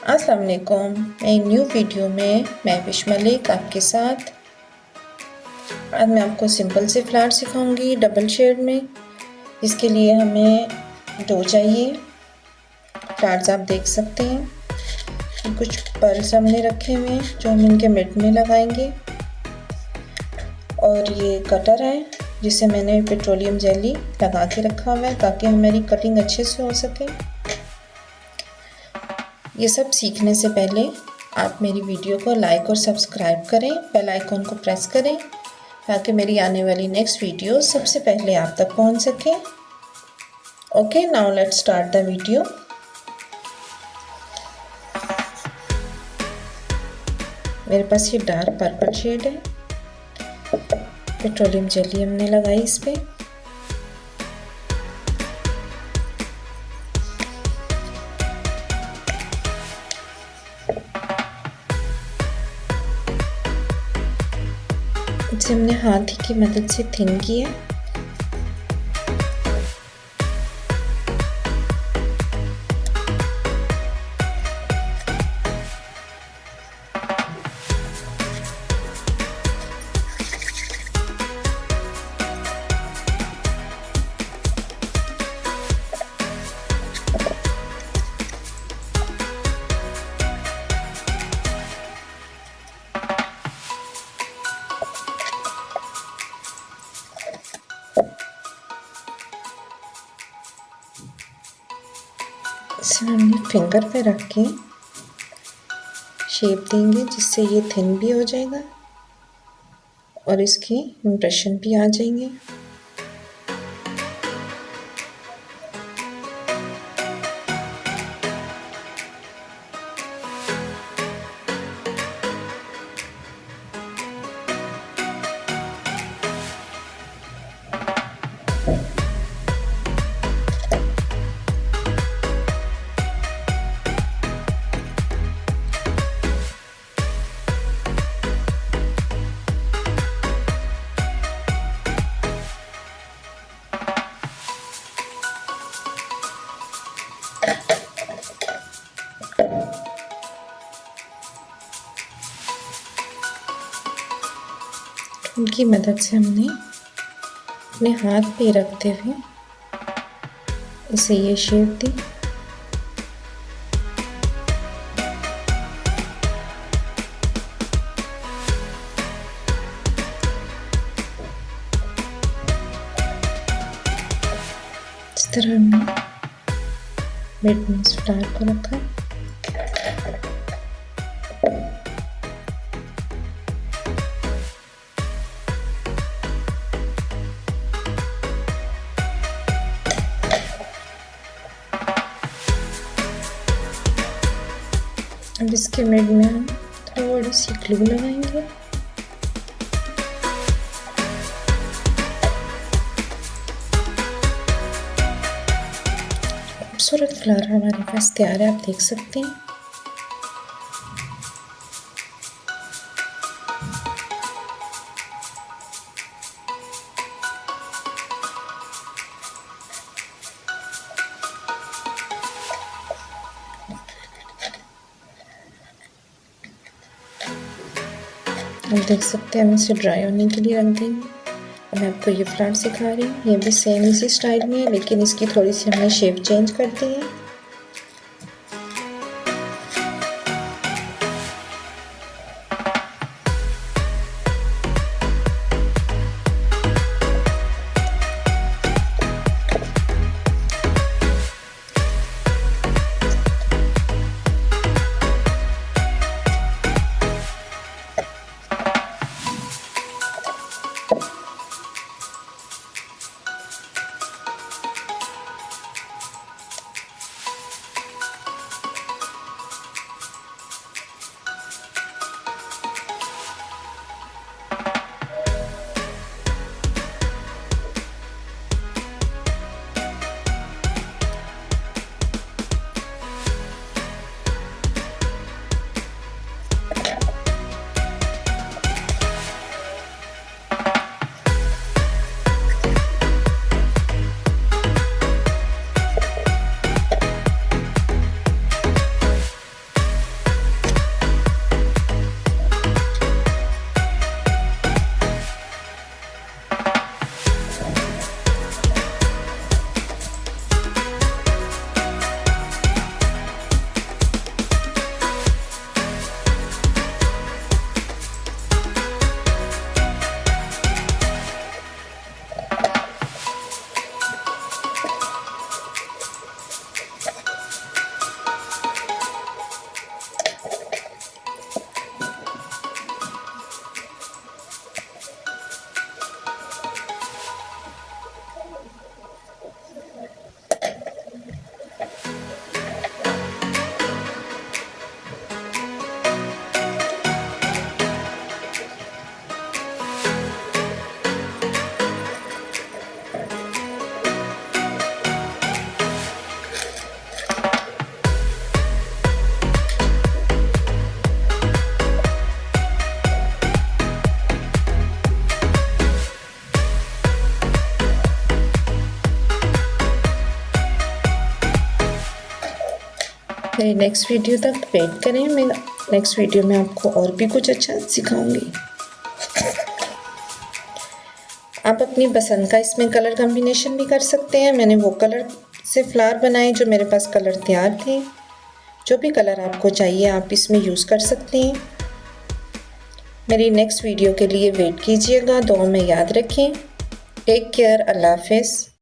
अस्सलाम वालेकुम। एक न्यू वीडियो में मैं विश मलिक आपके साथ। आज मैं आपको सिंपल से फ्लावर सिखाऊंगी डबल शेड में। इसके लिए हमें डो चाहिए। फ्लावर्स आप देख सकते हैं। कुछ पर्ल्स हमने रखे हुए हैं जो हम इनके मिड में लगाएंगे। और ये कटर है जिसे मैंने पेट्रोलियम जेली लगा के रखा हुआ है ताकि हमारी कटिंग अच्छे से हो सके। ये सब सीखने से पहले आप मेरी वीडियो को लाइक और सब्सक्राइब करें, बेल आइकॉन को प्रेस करें ताकि मेरी आने वाली नेक्स्ट वीडियो सबसे पहले आप तक पहुंच सके। Okay, now let's start the video. मेरे पास ये डार्क पर्पल शेड है। पेट्रोलियम जेली हमने लगाई इस पर। इसे हमने हाथ की मदद से थिन किया। इसे हमने फिंगर पे रख के शेप देंगे जिससे ये थिन भी हो जाएगा और इसके इम्प्रेशन भी आ जाएंगे। उनकी मदद से हमने अपने हाथ पे रखते हुए इसे ये शेप दी। इस तरह हमने मिड में इस फ्लावर को रखा। अब इसके मिड में हम थोड़ी सी ग्लू लगाएंगे। खूबसूरत फ्लावर हमारे पास तैयार है, आप देख सकते हैं। आप देख सकते हैं, हम इसे ड्राई होने के लिए रख देंगे। अब मैं आपको ये फ्लावर सिखा रही हूँ। ये भी सेम इसी स्टाइल में है लेकिन इसकी थोड़ी सी हमने शेप चेंज कर दी है। मेरी नेक्स्ट वीडियो तक वेट करें। मैं नेक्स्ट वीडियो में आपको और भी कुछ अच्छा सिखाऊंगी। आप अपनी पसंद का इसमें कलर कॉम्बिनेशन भी कर सकते हैं। मैंने वो कलर से फ्लावर बनाए जो मेरे पास कलर तैयार थे। जो भी कलर आपको चाहिए आप इसमें यूज़ कर सकते हैं। मेरी नेक्स्ट वीडियो के लिए वेट कीजिएगा। दुआ में याद रखें। Take care. अल्लाह हाफ़िज़।